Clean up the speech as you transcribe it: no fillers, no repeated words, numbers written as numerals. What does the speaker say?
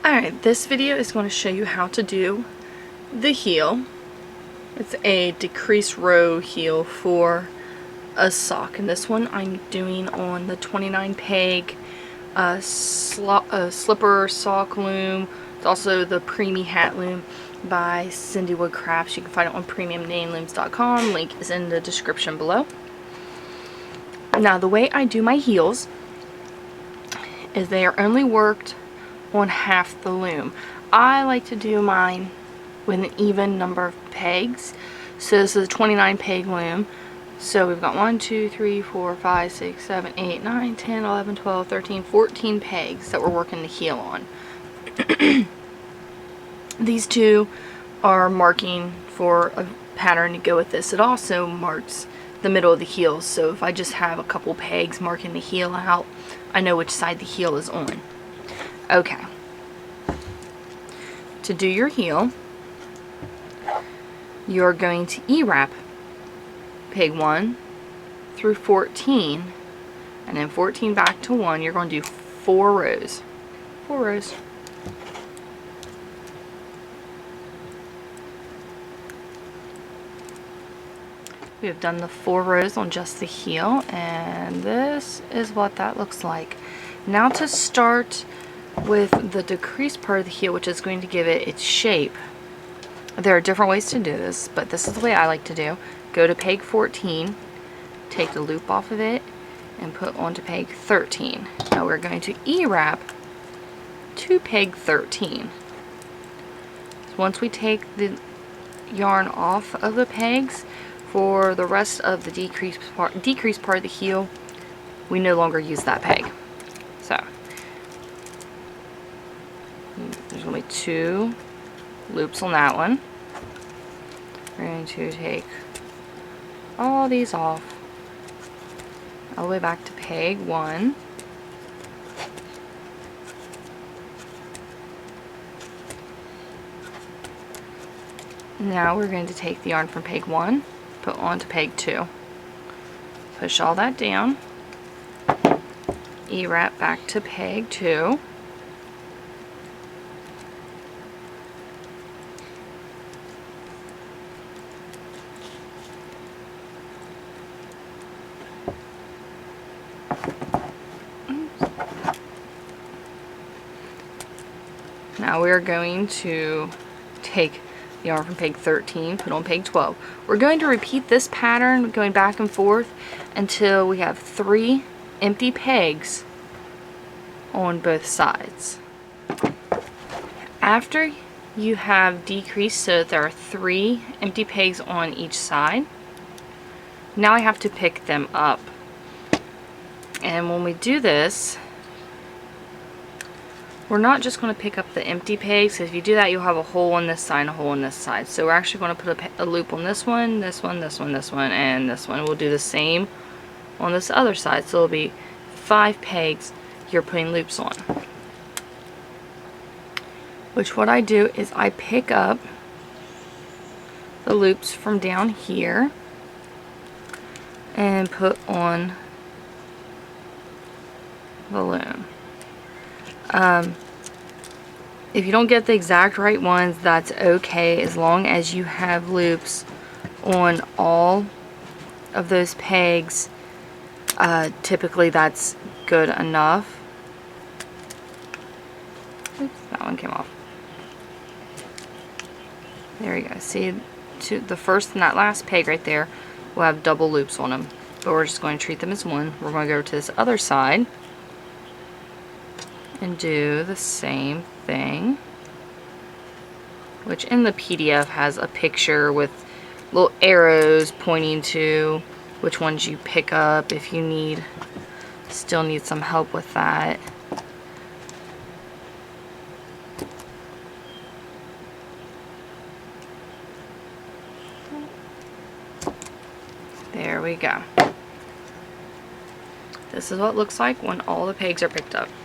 Alright, this video is going to show you how to do the heel. It's a decreased row heel for a sock, and this one I'm doing on the 29 peg slipper sock loom. It's also the Preemie hat loom by Cindy Wood Crafts. You can find it on premiumnailooms.com. Link is in the description below. Now, the way I do my heels is they are only worked on half the loom. I like to do mine with an even number of pegs. So this is a 29 peg loom. So we've got 1, 2, 3, 4, 5, 6, 7, 8, 9, 10, 11, 12, 13, 14 pegs that we're working the heel on. These two are marking for a pattern to go with this. It also marks the middle of the heel, so if I just have a couple pegs marking the heel out, I know which side the heel is on. Okay. To do your heel, you're going to E-wrap peg 1 through 14, and then 14 back to 1. You're going to do 4 rows. 4 rows. We have done the 4 rows on just the heel, and this is what that looks like. Now to start with the decreased part of the heel, which is going to give it its shape. There are different ways to do this, but this is the way I like to do. Go to peg 14, take the loop off of it, and put onto peg 13. Now we're going to E-wrap to peg 13. So once we take the yarn off of the pegs, for the rest of the decreased part of the heel, we no longer use that peg. So there's going to be 2 loops on that one. We're going to take all these off, all the way back to peg 1. Now we're going to take the yarn from peg 1, put onto peg 2. Push all that down, E-wrap back to peg 2. Now we're going to take the yarn from peg 13, put on peg 12. We're going to repeat this pattern going back and forth until we have 3 empty pegs on both sides. After you have decreased so that there are 3 empty pegs on each side, now I have to pick them up. And when we do this, we're not just going to pick up the empty pegs, because if you do that, you'll have a hole on this side and a hole on this side. So we're actually going to put a loop on this one, this one, this one, this one, and this one. We'll do the same on this other side. So it'll be 5 pegs you're putting loops on. Which what I do is I pick up the loops from down here and put on the loom. If you don't get the exact right ones, that's okay, as long as you have loops on all of those pegs. Typically that's good enough. Oops, that one came off. There you go. See, to the first and that last peg right there will have double loops on them, but we're just going to treat them as one. We're going to go to this other side and do the same thing, which in the PDF has a picture with little arrows pointing to which ones you pick up if you still need some help with that. There we go. This is what it looks like when all the pegs are picked up.